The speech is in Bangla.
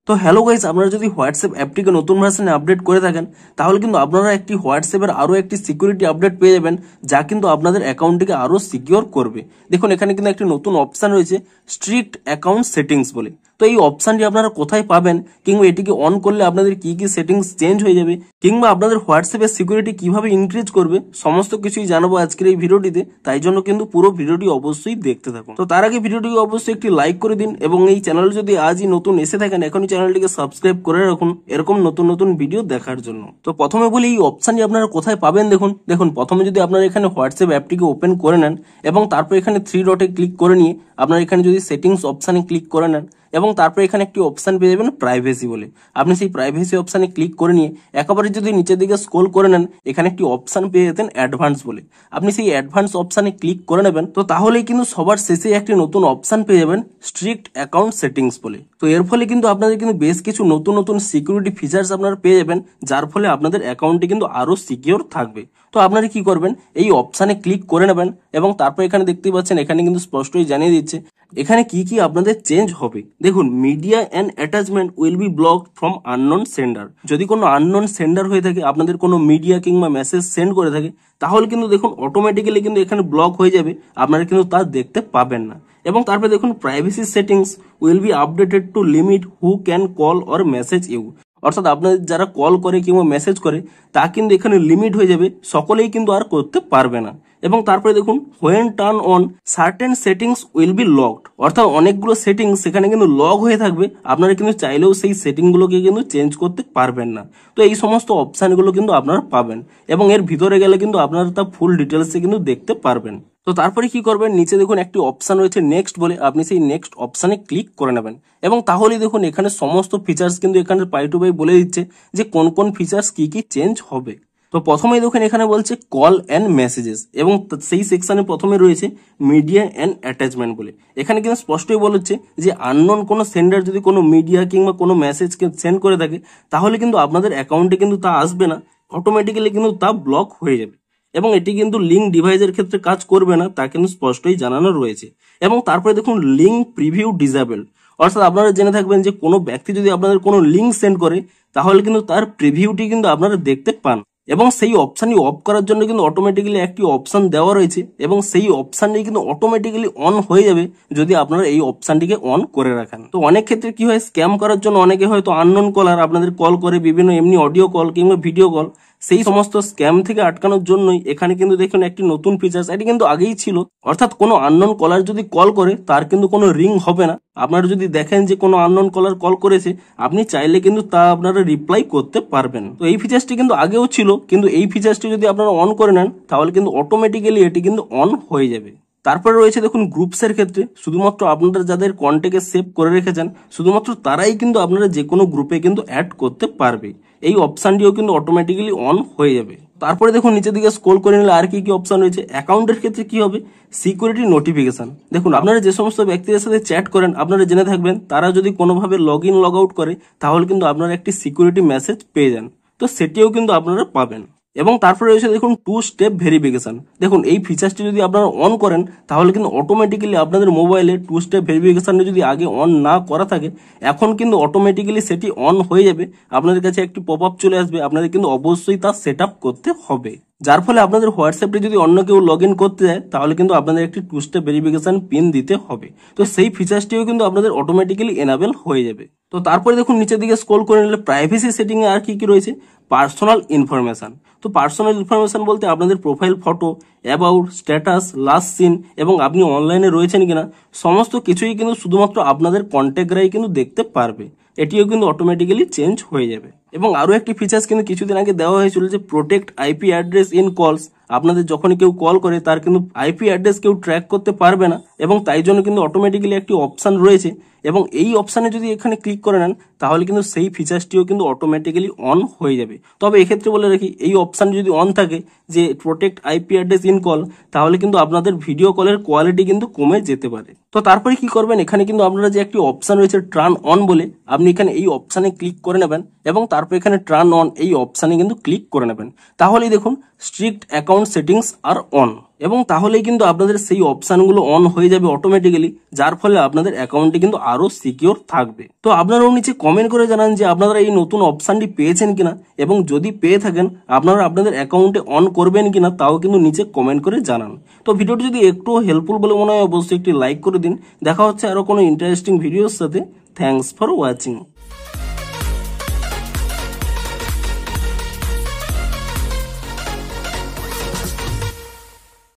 তো হ্যালো গাইস, আপনারা যদি হোয়াটসঅ্যাপ অ্যাপটিকে নতুন ভার্সনে আপডেট করে থাকেন তাহলে কিন্তু আপনারা একটি হোয়াটসঅ্যাপের আরো একটি সিকিউরিটি আপডেট পেয়ে যাবেন, যা কিন্তু আপনাদের অ্যাকাউন্টটিকে আরো সিকিউর করবে। দেখুন এখানে কিন্তু একটি নতুন অপশন রয়েছে স্ট্রিক্ট অ্যাকাউন্ট সেটিংস বলে। তো এই অপশনটি আপনারা কোথায় পাবেন, কিংবা এটিকে অন করলে আপনাদের কি কি সেটিংস চেঞ্জ হয়ে যাবে, কিংবা আপনাদের হোয়াটসঅ্যাপের সিকিউরিটি কিভাবে ইনক্রিজ করবে, সমস্ত কিছুই জানাবো আজকের এই ভিডিওটিতে। তাই জন্য কিন্তু পুরো ভিডিওটি অবশ্যই দেখতে থাকুন। তো তার আগে ভিডিওটিকে অবশ্যই একটি লাইক করে দিন, এবং এই চ্যানেল যদি আজই নতুন এসে থাকেন এখনই চ্যানেলটিকে সাবস্ক্রাইব করে রাখুন এরকম নতুন নতুন ভিডিও দেখার জন্য। তো প্রথমে বলি এই অপশনটি আপনারা কোথায় পাবেন। দেখুন প্রথমে যদি আপনারা এখানে হোয়াটসঅ্যাপ অ্যাপটিকে ওপেন করে নেন এবং তারপর এখানে 3 ডটে ক্লিক করে নিয়ে আপনারা এখানে যদি সেটিংস অপশনে ক্লিক করে নেন এবং তারপর এখানে একটি অপশন পেয়ে যাবেন প্রাইভেসি বলে। আপনি সেই প্রাইভেসি অপশনে ক্লিক করে নিয়ে একেবারে যদি নিচের দিকে স্ক্রল করে নেন এখানে একটি অপশন পেয়ে যেতেন অ্যাডভান্স বলে। আপনি সেই অ্যাডভান্স অপশনে ক্লিক করে নেবেন। তো তাহলেই কিন্তু সবার শেষে একটি নতুন অপশন পেয়ে যাবেন স্ট্রিক্ট অ্যাকাউন্ট সেটিংস বলে। তো এর ফলে কিন্তু আপনাদের কিন্তু বেশ কিছু নতুন নতুন সিকিউরিটি ফিচার্স আপনারা পেয়ে যাবেন, যার ফলে আপনাদের অ্যাকাউন্টটি কিন্তু আরো সিকিউর থাকবে। তো আপনারা কি করবেন, এই অপশনে ক্লিক করে নেবেন এবং তারপর এখানে দেখতেই পাচ্ছেন এখানে কিন্তু স্পষ্টই জানিয়ে দিচ্ছে এখানে কি কি আপনাদের চেঞ্জ হবে। দেখুন, media and attachment will be blocked from unknown sender. যদি কোনো আননোন সেন্ডার হয়ে থাকে, আপনাদের কোনো মিডিয়া কিংবা মেসেজ সেন্ড করে থাকে, তাহলে কিন্তু দেখুন অটোমেটিক্যালি কিন্তু এখানে ব্লক হয়ে যাবে, আপনারা কিন্তু তা দেখতে পাবেন না। এবং তারপরে দেখুন privacy settings will be updated to limit who can call or message you. অর্থাৎ আপনাদের যারা কল করে কিংবা মেসেজ করে তা কিন্তু এখানে লিমিট হয়ে যাবে, সকলেই কিন্তু আর করতে পারবে না। এবং তারপরে দেখুন when turn on certain settings will B locked. অর্থাৎ অনেকগুলো সেটিংস সেখানে কিন্তু লক হয়ে থাকবে, আপনারা কিন্তু চাইলেও সেই সেটিংগুলোকে কিন্তু চেঞ্জ করতে পারবেন না। তো এই সমস্ত অপশানগুলো কিন্তু আপনারা পাবেন এবং এর ভিতরে গেলে কিন্তু আপনারা তা ফুল ডিটেলসে কিন্তু দেখতে পারবেন। তো তারপরে কি করবেন, নিচে দেখুন একটি অপশন রয়েছে নেক্সট বলে, আপনি সেই নেক্সট অপশানে ক্লিক করে নেবেন এবং তাহলেই দেখুন এখানে সমস্ত ফিচার্স কিন্তু এখানে পাই টু পাই বলে দিচ্ছে যে কোন কোন ফিচার্স কি কি চেঞ্জ হবে। তো প্রথমেই দেখুন এখানে বলছে কল অ্যান্ড মেসেজেস, এবং সেই সেকশনে প্রথমে রয়েছে মিডিয়া অ্যান্ড অ্যাটাচমেন্ট বলে। এখানে কিন্তু স্পষ্টই বলেছে যে আননোন কোনো সেন্ডার যদি কোনো মিডিয়া কিংবা কোনো মেসেজ সেন্ড করে থাকে তাহলে কিন্তু আপনাদের অ্যাকাউন্টে কিন্তু তা আসবে না, অটোমেটিক্যালি কিন্তু তা ব্লক হয়ে যাবে। এবং এটি কিন্তু লিঙ্ক ডিভাইসের ক্ষেত্রে কাজ করবে না, তা কিন্তু স্পষ্টই জানানো রয়েছে। এবং তারপরে দেখুন লিঙ্ক প্রিভিউ ডিসেবল। অর্থাৎ আপনারা জেনে থাকবেন যে কোনো ব্যক্তি যদি আপনাদের কোনো লিঙ্ক সেন্ড করে তাহলে কিন্তু তার প্রিভিউটি কিন্তু আপনারা দেখতে পান, এবং সেই অপশানটি অফ করার জন্য কিন্তু অটোমেটিক্যালি একটি অপশান দেওয়া রয়েছে, এবং সেই অপশানটি কিন্তু অটোমেটিক্যালি অন হয়ে যাবে যদি আপনারা এই অপশানটিকে অন করে রাখেন। তো অনেক ক্ষেত্রে কি হয়, স্ক্যাম করার জন্য অনেকে হয়তো আননোন কলার আপনাদের কল করে, বিভিন্ন এমনি অডিও কল কিংবা ভিডিও কল, সেই সমস্ত স্ক্যাম থেকে আটকানোর জন্যই এখানে কিন্তু দেখুন একটি নতুন ফিচার্স, এটি কিন্তু আগেই ছিল। অর্থাৎ কোনো আননোন কলার যদি কল করে তার কিন্তু কোনো রিং হবে না। আপনারা যদি দেখেন যে কোনো আননোন কলার কল করেছে, আপনি চাইলে কিন্তু তা আপনারা রিপ্লাই করতে পারবেন। তো এই ফিচার্সটি কিন্তু আগেও ছিল, কিন্তু এই ফিচার্সটি যদি আপনারা অন করে নেন তাহলে কিন্তু অটোমেটিক্যালি এটি কিন্তু অন হয়ে যাবে। তারপরে রয়েছে দেখুন গ্রুপসের ক্ষেত্রে শুধুমাত্র আপনারা যাদের কন্ট্যাক্টে সেভ করে রেখেছেন শুধুমাত্র তারাই কিন্তু আপনারা যে কোনো গ্রুপে কিন্তু অ্যাড করতে পারবে। এই অপশানটিও কিন্তু অটোমেটিক্যালি অন হয়ে যাবে। তারপরে দেখুন নিচের দিকে স্ক্রল করে নিলে আর কি কি অপশন রয়েছে। অ্যাকাউন্টের ক্ষেত্রে কি হবে, সিকিউরিটি নোটিফিকেশন। দেখুন আপনারা যে সমস্ত ব্যক্তিদের সাথে চ্যাট করেন আপনারা জেনে থাকবেন তারা যদি কোনোভাবে লগ ইন লগ আউট করে তাহলে কিন্তু আপনারা একটি সিকিউরিটি মেসেজ পেয়ে যান, তো সেটিও কিন্তু আপনারা পাবেন। এবং তারপরে রয়েছে দেখুন 2 স্টেপ ভেরিফিকেশন। দেখুন এই ফিচার্সটি যদি আপনারা অন করেন তাহলে কিন্তু অটোমেটিক্যালি আপনাদের মোবাইলে 2 স্টেপ ভেরিফিকেশনটা যদি আগে অন না করা থাকে এখন কিন্তু অটোমেটিক্যালি সেটি অন হয়ে যাবে। আপনাদের কাছে একটি পপ আপ চলে আসবে, আপনাদের কিন্তু অবশ্যই তা সেট আপ করতে হবে, যার ফলে আপনাদের হোয়াটসঅ্যাপটি যদি অন্য কেউ লগ ইন করতে যায় তাহলে কিন্তু আপনাদের একটি 2 স্টেপ ভেরিফিকেশন পিন দিতে হবে। তো সেই ফিচার্সটিও কিন্তু আপনাদের অটোমেটিক্যালি এনাবেল হয়ে যাবে। তো তারপরে দেখুন নিচের দিকে স্ক্রল করে নিলে প্রাইভেসি সেটিং এ আর কি কি রয়েছে, পার্সোনাল ইনফরমেশন। তো পার্সোনাল ইনফরমেশন বলতে আপনাদের profile photo, about, status, last seen এবং আপনি অনলাইনে রয়েছেন কিনা সমস্ত কিছুই কিন্তু শুধুমাত্র আপনাদের কন্ট্যাক্টরাই কিন্তু দেখতে পারবে। এটিও কিন্তু অটোমেটিক্যালি চেঞ্জ হয়ে যাবে। এবং আরো একটি ফিচার্স কিন্তু কিছুদিন আগে দেওয়া হয়েছিল যে প্রোটেক্ট আইপি অ্যাড্রেস ইন কলস। আপনাদের যখনই কেউ কল করে তার কিন্তু আইপি অ্যাড্রেস কেউ ট্র্যাক করতে পারবে না, এবং তাই জন্য কিন্তু অটোমেটিক্যালি একটি অপশন রয়েছে, এবং এই অপশানে যদি এখানে ক্লিক করে নেন তাহলে কিন্তু সেই ফিচার্সটিও কিন্তু অটোমেটিক্যালি অন হয়ে যাবে। তবে এক্ষেত্রে বলে রাখি এই অপশান যদি অন থাকে যে protect IP address in call তাহলে কিন্তু আপনাদের ভিডিও কলের কোয়ালিটি কিন্তু কমে যেতে পারে। তো তারপরে কি করবেন, এখানে কিন্তু আপনারা যে একটি অপশান রয়েছে টার্ন অন বলে, আপনি এখানে এই অপশানে ক্লিক করে নেবেন এবং তারপর এখানে টার্ন অন এই অপশানে কিন্তু ক্লিক করে নেবেন। তাহলেই দেখুন strict account settings are on, এবং তাহলেই কিন্তু আপনাদের সেই অপশানগুলো অন হয়ে যাবে অটোমেটিক্যালি, যার ফলে আপনাদের অ্যাকাউন্টটি কিন্তু আরো সিকিউর থাকবে। তো আপনারাও নিচে কমেন্ট করে জানান যে আপনারা এই নতুন অপশানটি পেয়েছেন কিনা, এবং যদি পেয়ে থাকেন আপনারা আপনাদের অ্যাকাউন্টে অন করবেন কিনা তাও কিন্তু নিচে কমেন্ট করে জানান। তো ভিডিওটি যদি একটু হেল্পফুল বলে মনে হয় অবশ্যই একটি লাইক করে দিন। দেখা হচ্ছে আরো কোনো ইন্টারেস্টিং ভিডিওর সাথে। Thanks for watching.